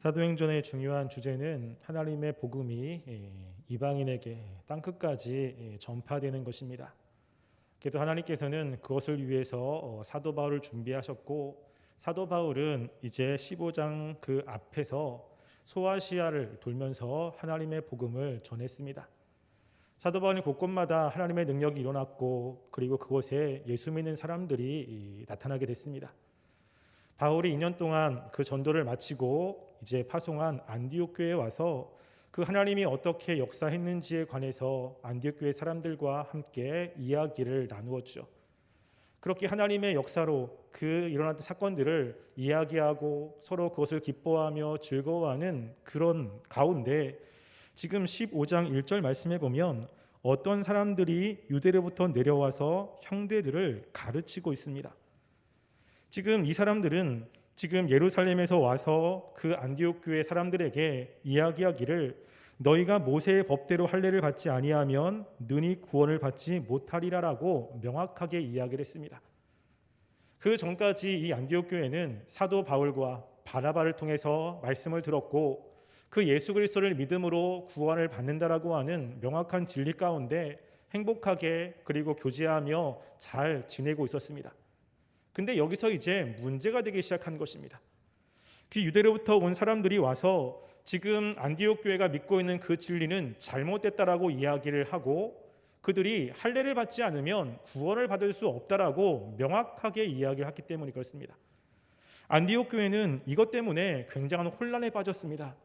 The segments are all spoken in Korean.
사도행전의 중요한 주제는 하나님의 복음이 이방인에게 땅끝까지 전파되는 것입니다. 그래도 하나님께서는 그것을 위해서 사도 바울을 준비하셨고, 사도 바울은 이제 15장 그 앞에서 소아시아를 돌면서 하나님의 복음을 전했습니다. 사도 바울이 곳곳마다 하나님의 능력이 일어났고, 그리고 그곳에 예수 믿는 사람들이 나타나게 됐습니다. 바울이 2년 동안 그 전도를 마치고 이제 파송한 안디옥 교회에 와서 그 하나님이 어떻게 역사했는지에 관해서 안디옥 교회 사람들과 함께 이야기를 나누었죠. 그렇게 하나님의 역사로 그 일어났던 사건들을 이야기하고 서로 그것을 기뻐하며 즐거워하는 그런 가운데 지금 15장 1절 말씀에 보면 어떤 사람들이 유대로부터 내려와서 형제들을 가르치고 있습니다. 지금 이 사람들은 지금 예루살렘에서 와서 그 안디옥 교회 사람들에게 이야기하기를 너희가 모세의 법대로 할례를 받지 아니하면 능히 구원을 받지 못하리라라고 명확하게 이야기를 했습니다. 그 전까지 이 안디옥 교회는 사도 바울과 바나바를 통해서 말씀을 들었고 그 예수 그리스도를 믿음으로 구원을 받는다라고 하는 명확한 진리 가운데 행복하게 그리고 교제하며 잘 지내고 있었습니다. 근데 여기서 이제 문제가 되기 시작한 것입니다. 그 유대로부터 온 사람들이 와서 지금 안디옥 교회가 믿고 있는 그 진리는 잘못됐다라고 이야기를 하고 그들이 할례를 받지 않으면 구원을 받을 수 없다라고 명확하게 이야기를 했기 때문이 그렇습니다. 안디옥 교회는 이것 때문에 굉장한 혼란에 빠졌습니다.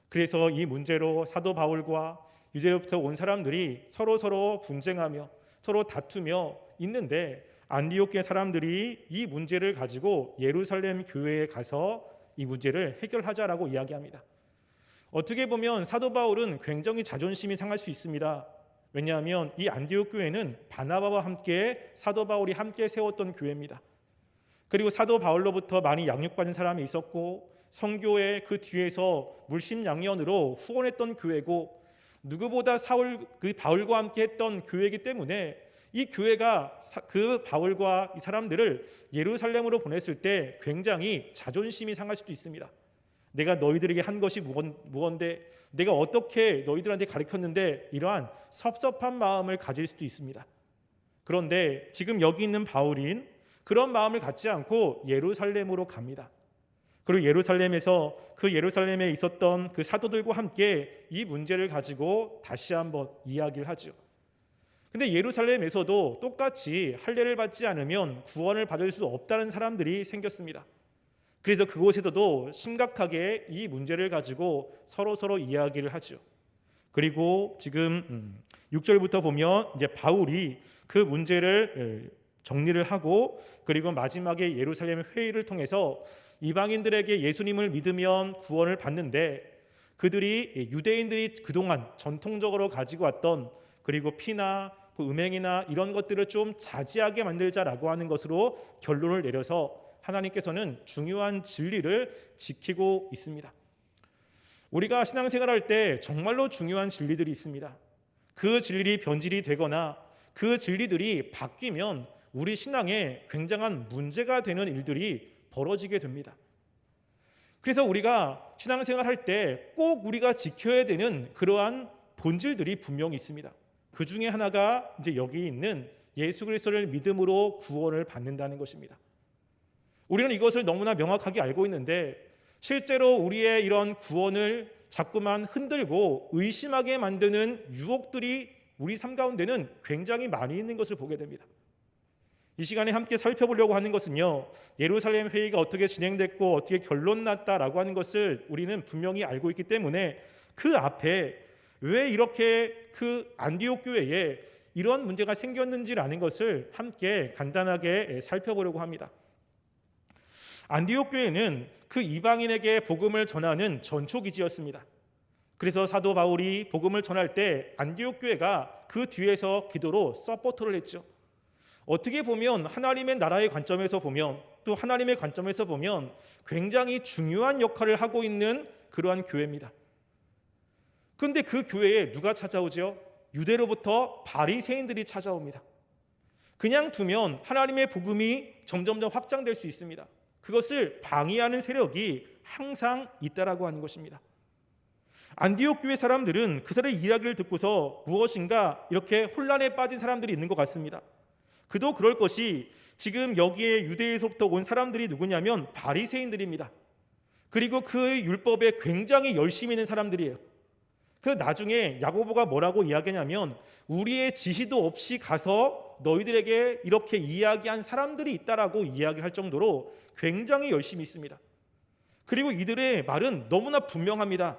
그래서 이 문제로 사도 바울과 유대로부터 온 사람들이 서로 분쟁하며 서로 다투며 있는데 안디옥 교회 사람들이 이 문제를 가지고 예루살렘 교회에 가서 이 문제를 해결하자라고 이야기합니다. 어떻게 보면 사도 바울은 굉장히 자존심이 상할 수 있습니다. 왜냐하면 이 안디옥 교회는 바나바와 함께 사도 바울이 함께 세웠던 교회입니다. 그리고 사도 바울로부터 많이 양육받은 사람이 있었고 성교의 그 뒤에서 물심양면으로 후원했던 교회고 누구보다 바울과 함께 했던 교회이기 때문에 이 교회가 그 바울과 이 사람들을 예루살렘으로 보냈을 때 굉장히 자존심이 상할 수도 있습니다. 내가 너희들에게 한 것이 무언데 내가 어떻게 너희들한테 가르쳤는데 이러한 섭섭한 마음을 가질 수도 있습니다. 그런데 지금 여기 있는 바울인 그런 마음을 갖지 않고 예루살렘으로 갑니다. 그리고 예루살렘에 있었던 그 사도들과 함께 이 문제를 가지고 다시 한번 이야기를 하죠. 근데 예루살렘에서도 똑같이 할례를 받지 않으면 구원을 받을 수 없다는 사람들이 생겼습니다. 그래서 그곳에서도 심각하게 이 문제를 가지고 서로 이야기를 하죠. 그리고 지금 6절부터 보면 이제 바울이 그 문제를 정리를 하고 그리고 마지막에 예루살렘 회의를 통해서 이방인들에게 예수님을 믿으면 구원을 받는데 그들이 유대인들이 그동안 전통적으로 가지고 왔던 그리고 피나 음행이나 이런 것들을 좀 자제하게 만들자라고 하는 것으로 결론을 내려서 하나님께서는 중요한 진리를 지키고 있습니다. 우리가 신앙생활할 때 정말로 중요한 진리들이 있습니다. 그 진리들이 변질이 되거나 그 진리들이 바뀌면 우리 신앙에 굉장한 문제가 되는 일들이 벌어지게 됩니다. 그래서 우리가 신앙생활할 때 꼭 우리가 지켜야 되는 그러한 본질들이 분명히 있습니다. 그 중에 하나가 이제 여기 있는 예수 그리스도를 믿음으로 구원을 받는다는 것입니다. 우리는 이것을 너무나 명확하게 알고 있는데 실제로 우리의 이런 구원을 자꾸만 흔들고 의심하게 만드는 유혹들이 우리 삶 가운데는 굉장히 많이 있는 것을 보게 됩니다. 이 시간에 함께 살펴보려고 하는 것은요, 예루살렘 회의가 어떻게 진행됐고 어떻게 결론 났다라고 하는 것을 우리는 분명히 알고 있기 때문에 그 앞에 왜 이렇게 그 안디옥 교회에 이런 문제가 생겼는지라는 것을 함께 간단하게 살펴보려고 합니다. 안디옥 교회는 그 이방인에게 복음을 전하는 전초기지였습니다. 그래서 사도 바울이 복음을 전할 때 안디옥 교회가 그 뒤에서 기도로 서포터를 했죠. 어떻게 보면 하나님의 나라의 관점에서 보면 또 하나님의 관점에서 보면 굉장히 중요한 역할을 하고 있는 그러한 교회입니다. 그런데 그 교회에 누가 찾아오죠? 유대로부터 바리새인들이 찾아옵니다. 그냥 두면 하나님의 복음이 점점 더 확장될 수 있습니다. 그것을 방해하는 세력이 항상 있다라고 하는 것입니다. 안디옥 교회 사람들은 그 사람의 이야기를 듣고서 무엇인가 이렇게 혼란에 빠진 사람들이 있는 것 같습니다. 그도 그럴 것이 지금 여기에 유대에서부터 온 사람들이 누구냐면 바리새인들입니다. 그리고 그 율법에 굉장히 열심히 있는 사람들이에요. 그 나중에 야고보가 뭐라고 이야기하냐면 우리의 지시도 없이 가서 너희들에게 이렇게 이야기한 사람들이 있다라고 이야기할 정도로 굉장히 열심히 있습니다. 그리고 이들의 말은 너무나 분명합니다.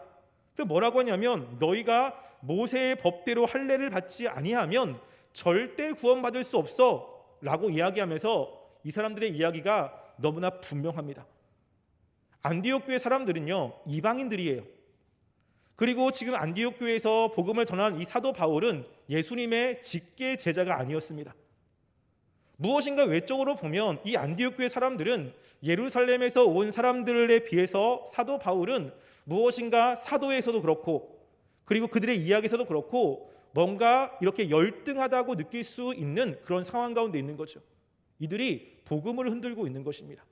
그 뭐라고 하냐면 너희가 모세의 법대로 할례를 받지 아니하면 절대 구원받을 수 없어 라고 이야기하면서 이 사람들의 이야기가 너무나 분명합니다. 안디옥 교회 사람들은요 이방인들이에요. 그리고 지금 안디옥 교회에서 복음을 전한 이 사도 바울은 예수님의 직계 제자가 아니었습니다. 무엇인가 외적으로 보면 이 안디옥 교회 사람들은 예루살렘에서 온 사람들에 비해서 사도 바울은 무엇인가 사도에서도 그렇고 그리고 그들의 이야기에서도 그렇고 뭔가 이렇게 열등하다고 느낄 수 있는 그런 상황 가운데 있는 거죠. 이들이 복음을 흔들고 있는 것입니다.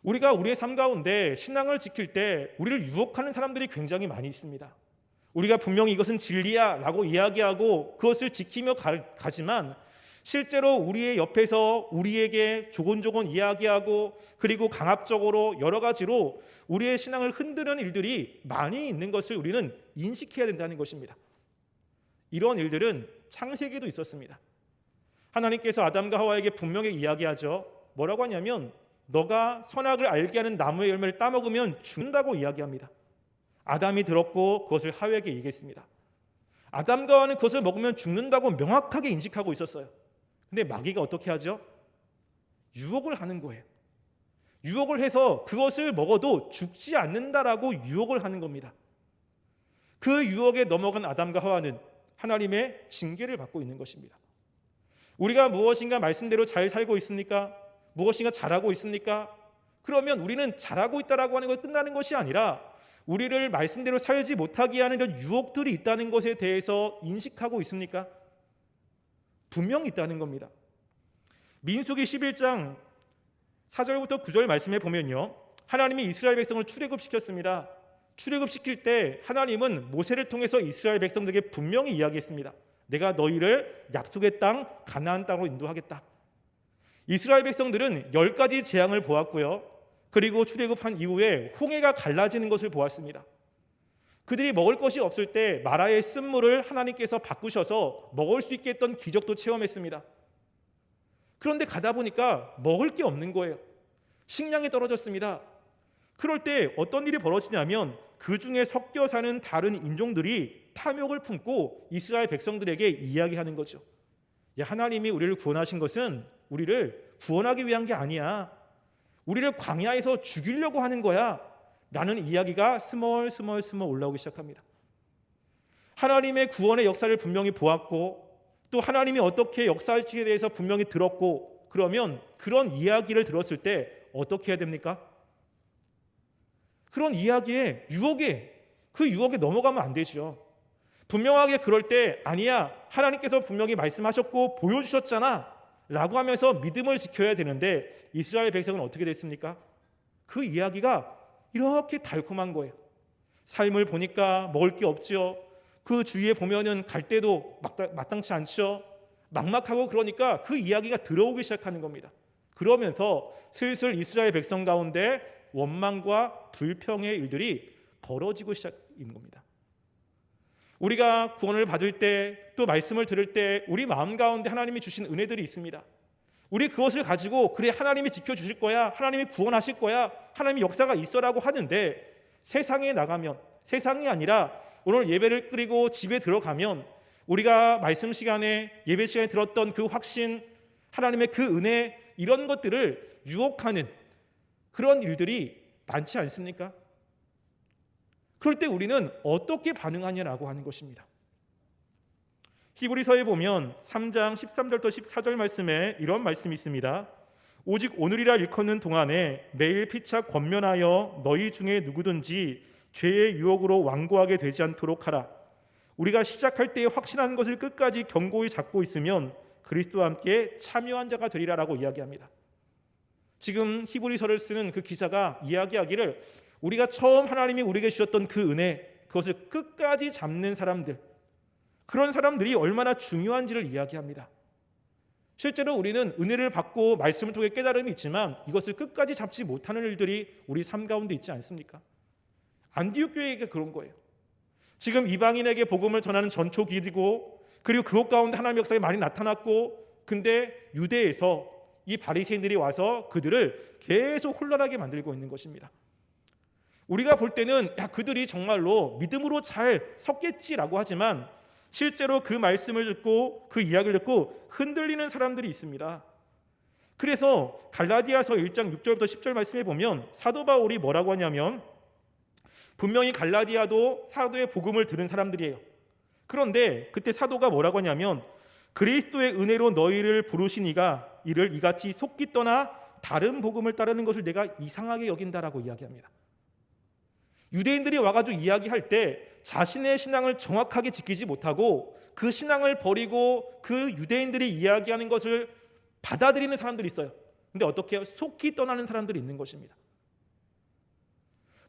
우리가 우리의 삶 가운데 신앙을 지킬 때 우리를 유혹하는 사람들이 굉장히 많이 있습니다. 우리가 분명히 이것은 진리야 라고 이야기하고 그것을 지키며 가지만 실제로 우리의 옆에서 우리에게 조곤조곤 이야기하고 그리고 강압적으로 여러 가지로 우리의 신앙을 흔드는 일들이 많이 있는 것을 우리는 인식해야 된다는 것입니다. 이런 일들은 창세기에도 있었습니다. 하나님께서 아담과 하와에게 분명히 이야기하죠. 뭐라고 하냐면 너가 선악을 알게 하는 나무의 열매를 따먹으면 죽는다고 이야기합니다. 아담이 들었고 그것을 하와에게 얘기했습니다. 아담과 하와는 그것을 먹으면 죽는다고 명확하게 인식하고 있었어요. 근데 마귀가 어떻게 하죠? 유혹을 하는 거예요. 유혹을 해서 그것을 먹어도 죽지 않는다라고 유혹을 하는 겁니다. 그 유혹에 넘어간 아담과 하와는 하나님의 징계를 받고 있는 것입니다. 우리가 무엇인가 말씀대로 잘 살고 있습니까? 무엇인가 잘하고 있습니까? 그러면 우리는 잘하고 있다라고 하는 것이 끝나는 것이 아니라 우리를 말씀대로 살지 못하게 하는 이런 유혹들이 있다는 것에 대해서 인식하고 있습니까? 분명히 있다는 겁니다. 민수기 11장 4절부터 9절 말씀에 보면요, 하나님이 이스라엘 백성을 출애굽시켰습니다. 출애굽시킬 때 하나님은 모세를 통해서 이스라엘 백성들에게 분명히 이야기했습니다. 내가 너희를 약속의 땅 가나안 땅으로 인도하겠다. 이스라엘 백성들은 10가지 재앙을 보았고요. 그리고 출애굽한 이후에 홍해가 갈라지는 것을 보았습니다. 그들이 먹을 것이 없을 때 마라의 쓴물을 하나님께서 바꾸셔서 먹을 수 있게 했던 기적도 체험했습니다. 그런데 가다 보니까 먹을 게 없는 거예요. 식량이 떨어졌습니다. 그럴 때 어떤 일이 벌어지냐면 그 중에 섞여 사는 다른 인종들이 탐욕을 품고 이스라엘 백성들에게 이야기하는 거죠. 야, 하나님이 우리를 구원하신 것은 우리를 구원하기 위한 게 아니야. 우리를 광야에서 죽이려고 하는 거야 라는 이야기가 스멀 올라오기 시작합니다. 하나님의 구원의 역사를 분명히 보았고 또 하나님이 어떻게 역사할지에 대해서 분명히 들었고 그러면 그런 이야기를 들었을 때 어떻게 해야 됩니까? 그런 이야기에 그 유혹에 넘어가면 안 되죠. 분명하게 그럴 때 아니야, 하나님께서 분명히 말씀하셨고 보여주셨잖아 라고 하면서 믿음을 지켜야 되는데 이스라엘 백성은 어떻게 됐습니까? 그 이야기가 이렇게 달콤한 거예요. 삶을 보니까 먹을 게 없지요. 그 주위에 보면은 갈 때도 마땅치 않죠. 막막하고 그러니까 그 이야기가 들어오기 시작하는 겁니다. 그러면서 슬슬 이스라엘 백성 가운데 원망과 불평의 일들이 벌어지고 시작인 겁니다. 우리가 구원을 받을 때 또 말씀을 들을 때 우리 마음 가운데 하나님이 주신 은혜들이 있습니다. 우리 그것을 가지고 그래 하나님이 지켜주실 거야, 하나님이 구원하실 거야, 하나님의 역사가 있어라고 하는데 세상에 나가면, 세상이 아니라 오늘 예배를 드리고 집에 들어가면 우리가 말씀 시간에 예배 시간에 들었던 그 확신, 하나님의 그 은혜, 이런 것들을 유혹하는 그런 일들이 많지 않습니까? 그럴 때 우리는 어떻게 반응하냐라고 하는 것입니다. 히브리서에 보면 3장 13절부터 14절 말씀에 이런 말씀이 있습니다. 오직 오늘이라 일컫는 동안에 매일 피차 권면하여 너희 중에 누구든지 죄의 유혹으로 완고하게 되지 않도록 하라. 우리가 시작할 때에 확신하는 것을 끝까지 견고히 잡고 있으면 그리스도와 함께 참여한 자가 되리라라고 이야기합니다. 지금 히브리서를 쓰는 그 기자가 이야기하기를 우리가 처음 하나님이 우리에게 주셨던 그 은혜, 그것을 끝까지 잡는 사람들, 그런 사람들이 얼마나 중요한지를 이야기합니다. 실제로 우리는 은혜를 받고 말씀을 통해 깨달음이 있지만 이것을 끝까지 잡지 못하는 일들이 우리 삶 가운데 있지 않습니까? 안디옥 교회에게 그런 거예요. 지금 이방인에게 복음을 전하는 전초기이고, 그리고 그것 가운데 하나님의 역사가 많이 나타났고, 근데 유대에서 이 바리새인들이 와서 그들을 계속 혼란하게 만들고 있는 것입니다. 우리가 볼 때는 그들이 정말로 믿음으로 잘 섰겠지라고 하지만 실제로 그 말씀을 듣고 그 이야기를 듣고 흔들리는 사람들이 있습니다. 그래서 갈라디아서 1장 6절부터 10절 말씀에 보면 사도 바울이 뭐라고 하냐면, 분명히 갈라디아도 사도의 복음을 들은 사람들이에요. 그런데 그때 사도가 뭐라고 하냐면, 그리스도의 은혜로 너희를 부르신 이가 이를 이같이 속기 떠나 다른 복음을 따르는 것을 내가 이상하게 여긴다라고 이야기합니다. 유대인들이 와가지고 이야기할 때 자신의 신앙을 정확하게 지키지 못하고 그 신앙을 버리고 그 유대인들이 이야기하는 것을 받아들이는 사람들이 있어요. 근데 어떻게 해요? 속히 떠나는 사람들이 있는 것입니다.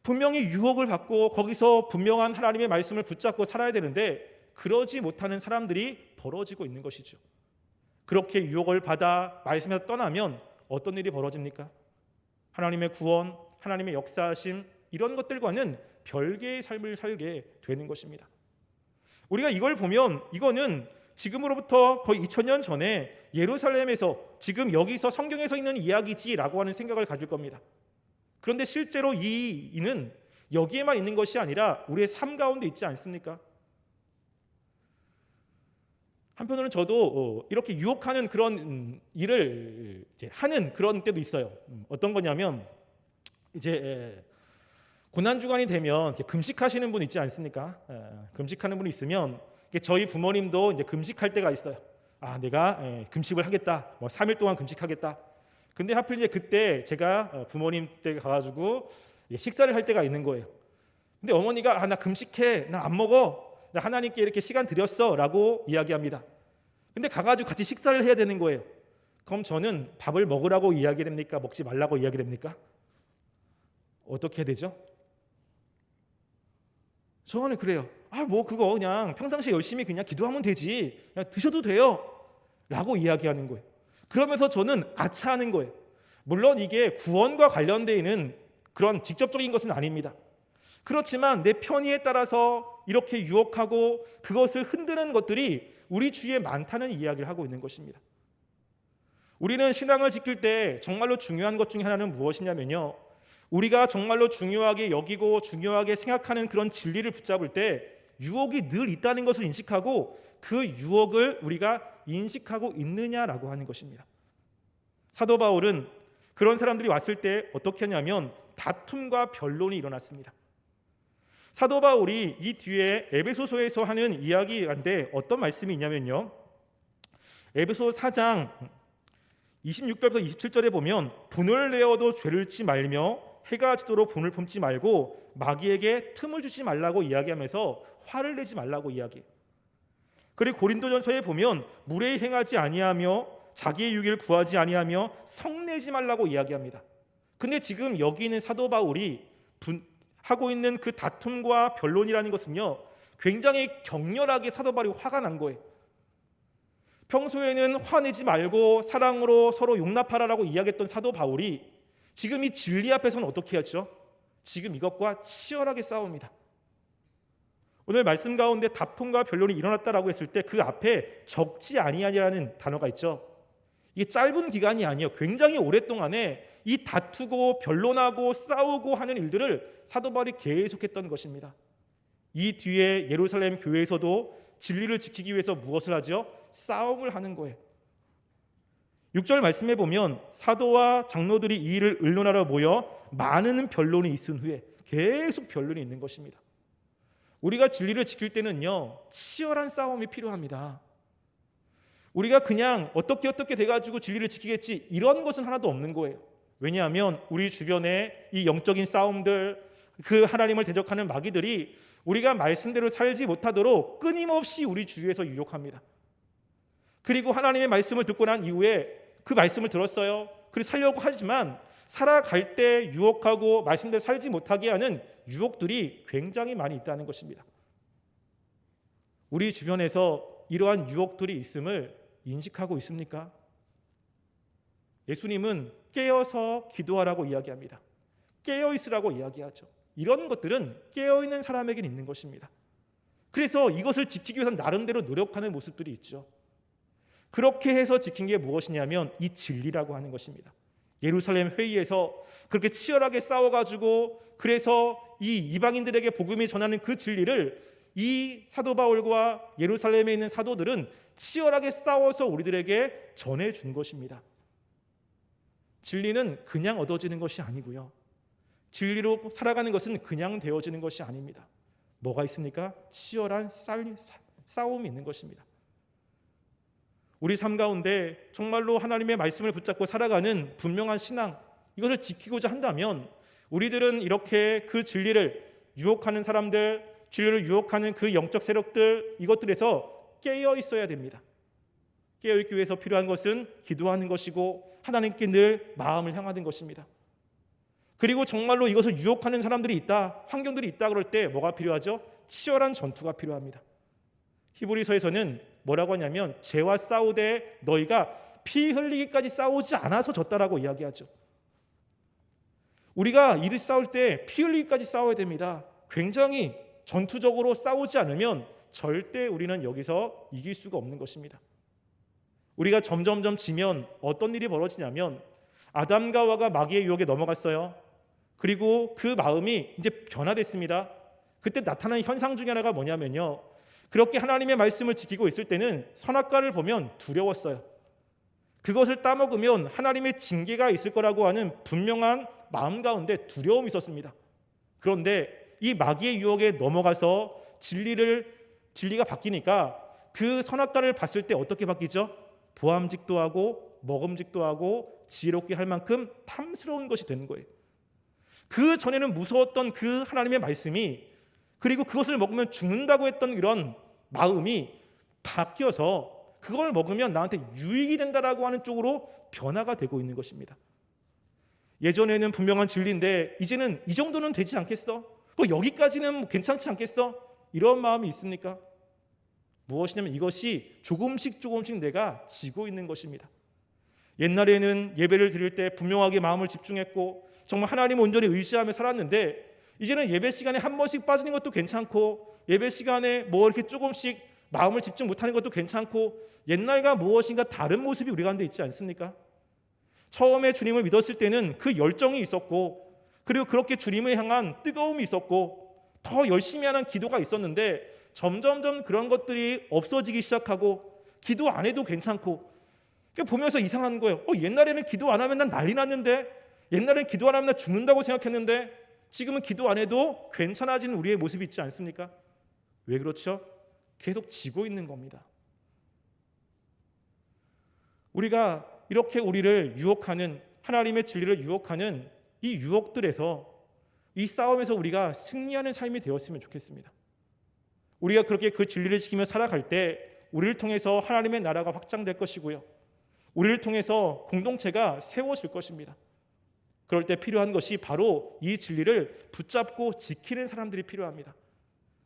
분명히 유혹을 받고 거기서 분명한 하나님의 말씀을 붙잡고 살아야 되는데 그러지 못하는 사람들이 벌어지고 있는 것이죠. 그렇게 유혹을 받아 말씀에서 떠나면 어떤 일이 벌어집니까? 하나님의 구원, 하나님의 역사하심, 이런 것들과는 별개의 삶을 살게 되는 것입니다. 우리가 이걸 보면 이거는 지금으로부터 거의 2000년 전에 예루살렘에서 지금 여기서 성경에서 있는 이야기지라고 하는 생각을 가질 겁니다. 그런데 실제로 이는 여기에만 있는 것이 아니라 우리의 삶 가운데 있지 않습니까? 한편으로는 저도 이렇게 유혹하는 그런 일을 하는 그런 때도 있어요. 어떤 거냐면 이제 고난주간이 되면 금식하시는 분 있지 않습니까? 금식하는 분이 있으면 저희 부모님도 이제 금식할 때가 있어요. 내가 금식을 하겠다. 3일 동안 금식하겠다. 근데 하필 이제 그때 제가 부모님 댁에 가가지고 식사를 할 때가 있는 거예요. 근데 어머니가 나 금식해. 나 안 먹어. 나 하나님께 이렇게 시간 드렸어. 라고 이야기합니다. 근데 가가지고 같이 식사를 해야 되는 거예요. 그럼 저는 밥을 먹으라고 이야기됩니까? 먹지 말라고 이야기됩니까? 어떻게 해야 되죠? 저는 그래요. 그거 그냥 평상시에 열심히 그냥 기도하면 되지. 그냥 드셔도 돼요. 라고 이야기하는 거예요. 그러면서 저는 아차하는 거예요. 물론 이게 구원과 관련되어 있는 그런 직접적인 것은 아닙니다. 그렇지만 내 편의에 따라서 이렇게 유혹하고 그것을 흔드는 것들이 우리 주위에 많다는 이야기를 하고 있는 것입니다. 우리는 신앙을 지킬 때 정말로 중요한 것 중에 하나는 무엇이냐면요, 우리가 정말로 중요하게 여기고 중요하게 생각하는 그런 진리를 붙잡을 때 유혹이 늘 있다는 것을 인식하고 그 유혹을 우리가 인식하고 있느냐라고 하는 것입니다. 사도 바울은 그런 사람들이 왔을 때 어떻게 하냐면 다툼과 변론이 일어났습니다. 사도 바울이 이 뒤에 에베소서에서 하는 이야기인데 어떤 말씀이 있냐면요, 에베소 4장 26절부터 27절에 보면 분을 내어도 죄를 짓지 말며 해가 지도록 분을 품지 말고 마귀에게 틈을 주지 말라고 이야기하면서 화를 내지 말라고 이야기해요. 그리고 고린도전서에 보면 무례히 행하지 아니하며 자기의 유익을 구하지 아니하며 성내지 말라고 이야기합니다. 근데 지금 여기 있는 사도 바울이 하고 있는 그 다툼과 변론이라는 것은요, 굉장히 격렬하게 사도 바울이 화가 난 거예요. 평소에는 화내지 말고 사랑으로 서로 용납하라라고 이야기했던 사도 바울이 지금 이 진리 앞에서는 어떻게 하죠? 지금 이것과 치열하게 싸웁니다. 오늘 말씀 가운데 다툼과 변론이 일어났다라고 했을 때 그 앞에 적지 아니하니라는 단어가 있죠. 이게 짧은 기간이 아니에요. 굉장히 오랫동안에 이 다투고 변론하고 싸우고 하는 일들을 사도 바울이 계속했던 것입니다. 이 뒤에 예루살렘 교회에서도 진리를 지키기 위해서 무엇을 하죠? 싸움을 하는 거예요. 6절 말씀해 보면 사도와 장로들이 이 일을 의논하러 모여 많은 변론이 있은 후에 계속 변론이 있는 것입니다. 우리가 진리를 지킬 때는요, 치열한 싸움이 필요합니다. 우리가 그냥 어떻게 돼가지고 진리를 지키겠지 이런 것은 하나도 없는 거예요. 왜냐하면 우리 주변에 이 영적인 싸움들, 그 하나님을 대적하는 마귀들이 우리가 말씀대로 살지 못하도록 끊임없이 우리 주위에서 유혹합니다. 그리고 하나님의 말씀을 듣고 난 이후에 그 말씀을 들었어요. 그리 살려고 하지만 살아갈 때 유혹하고 말씀대로 살지 못하게 하는 유혹들이 굉장히 많이 있다는 것입니다. 우리 주변에서 이러한 유혹들이 있음을 인식하고 있습니까? 예수님은 깨어서 기도하라고 이야기합니다. 깨어 있으라고 이야기하죠. 이런 것들은 깨어 있는 사람에게는 있는 것입니다. 그래서 이것을 지키기 위해서 나름대로 노력하는 모습들이 있죠. 그렇게 해서 지킨 게 무엇이냐면 이 진리라고 하는 것입니다. 예루살렘 회의에서 그렇게 치열하게 싸워가지고 그래서 이 이방인들에게 복음이 전하는 그 진리를 이 사도 바울과 예루살렘에 있는 사도들은 치열하게 싸워서 우리들에게 전해준 것입니다. 진리는 그냥 얻어지는 것이 아니고요. 진리로 살아가는 것은 그냥 되어지는 것이 아닙니다. 뭐가 있습니까? 치열한 싸움이 있는 것입니다. 우리 삶 가운데 정말로 하나님의 말씀을 붙잡고 살아가는 분명한 신앙, 이것을 지키고자 한다면 우리들은 이렇게 그 진리를 유혹하는 사람들, 진리를 유혹하는 그 영적 세력들, 이것들에서 깨어 있어야 됩니다. 깨어 있기 위해서 필요한 것은 기도하는 것이고 하나님께 늘 마음을 향하는 것입니다. 그리고 정말로 이것을 유혹하는 사람들이 있다, 환경들이 있다 그럴 때 뭐가 필요하죠? 치열한 전투가 필요합니다. 히브리서에서는 뭐라고 하냐면 죄와 싸우되 너희가 피 흘리기까지 싸우지 않아서 졌다라고 이야기하죠. 우리가 이를 싸울 때 피 흘리기까지 싸워야 됩니다. 굉장히 전투적으로 싸우지 않으면 절대 우리는 여기서 이길 수가 없는 것입니다. 우리가 점점점 지면 어떤 일이 벌어지냐면 아담과 하와가 마귀의 유혹에 넘어갔어요. 그리고 그 마음이 이제 변화됐습니다. 그때 나타나는 현상 중에 하나가 뭐냐면요, 그렇게 하나님의 말씀을 지키고 있을 때는 선악과를 보면 두려웠어요. 그것을 따먹으면 하나님의 징계가 있을 거라고 하는 분명한 마음 가운데 두려움이 있었습니다. 그런데 이 마귀의 유혹에 넘어가서 진리가 바뀌니까 그 선악과를 봤을 때 어떻게 바뀌죠? 보암직도 하고 먹음직도 하고 지혜롭게 할 만큼 탐스러운 것이 되는 거예요. 그 전에는 무서웠던 그 하나님의 말씀이, 그리고 그것을 먹으면 죽는다고 했던 이런 마음이 바뀌어서 그걸 먹으면 나한테 유익이 된다라고 하는 쪽으로 변화가 되고 있는 것입니다. 예전에는 분명한 진리인데 이제는 이 정도는 되지 않겠어? 여기까지는 괜찮지 않겠어? 이런 마음이 있습니까? 무엇이냐면 이것이 조금씩 내가 지고 있는 것입니다. 옛날에는 예배를 드릴 때 분명하게 마음을 집중했고 정말 하나님을 온전히 의지하며 살았는데 이제는 예배 시간에 한 번씩 빠지는 것도 괜찮고 예배 시간에 뭐 이렇게 조금씩 마음을 집중 못하는 것도 괜찮고 옛날과 무엇인가 다른 모습이 우리 가운데 있지 않습니까? 처음에 주님을 믿었을 때는 그 열정이 있었고 그리고 그렇게 주님을 향한 뜨거움이 있었고 더 열심히 하는 기도가 있었는데 점점점 그런 것들이 없어지기 시작하고 기도 안 해도 괜찮고 보면서 이상한 거예요. 옛날에는 기도 안 하면 난 난리 났는데, 옛날에는 기도 안 하면 난 죽는다고 생각했는데 지금은 기도 안 해도 괜찮아지는 우리의 모습이 있지 않습니까? 왜 그렇죠? 계속 지고 있는 겁니다. 우리가 이렇게 우리를 유혹하는, 하나님의 진리를 유혹하는 이 유혹들에서, 이 싸움에서 우리가 승리하는 삶이 되었으면 좋겠습니다. 우리가 그렇게 그 진리를 지키며 살아갈 때 우리를 통해서 하나님의 나라가 확장될 것이고요, 우리를 통해서 공동체가 세워질 것입니다. 그럴 때 필요한 것이 바로 이 진리를 붙잡고 지키는 사람들이 필요합니다.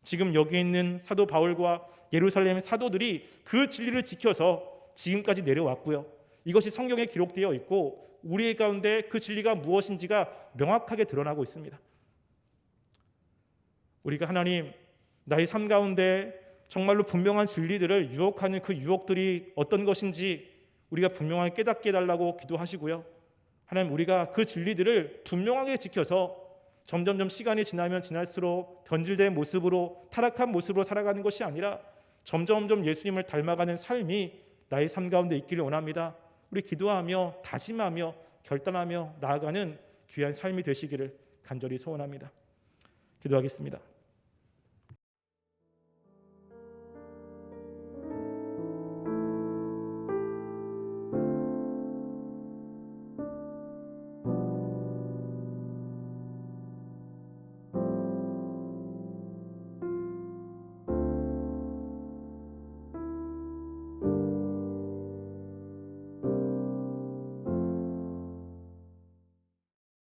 지금 여기 있는 사도 바울과 예루살렘 사도들이 그 진리를 지켜서 지금까지 내려왔고요, 이것이 성경에 기록되어 있고 우리 가운데 그 진리가 무엇인지가 명확하게 드러나고 있습니다. 우리가 하나님, 나의 삶 가운데 정말로 분명한 진리들을 유혹하는 그 유혹들이 어떤 것인지 우리가 분명하게 깨닫게 해달라고 기도하시고요, 하나님, 우리가 그 진리들을 분명하게 지켜서 점점점 시간이 지나면 지날수록 변질된 모습으로, 타락한 모습으로 살아가는 것이 아니라 점점점 예수님을 닮아가는 삶이 나의 삶 가운데 있기를 원합니다. 우리 기도하며 다짐하며 결단하며 나아가는 귀한 삶이 되시기를 간절히 소원합니다. 기도하겠습니다.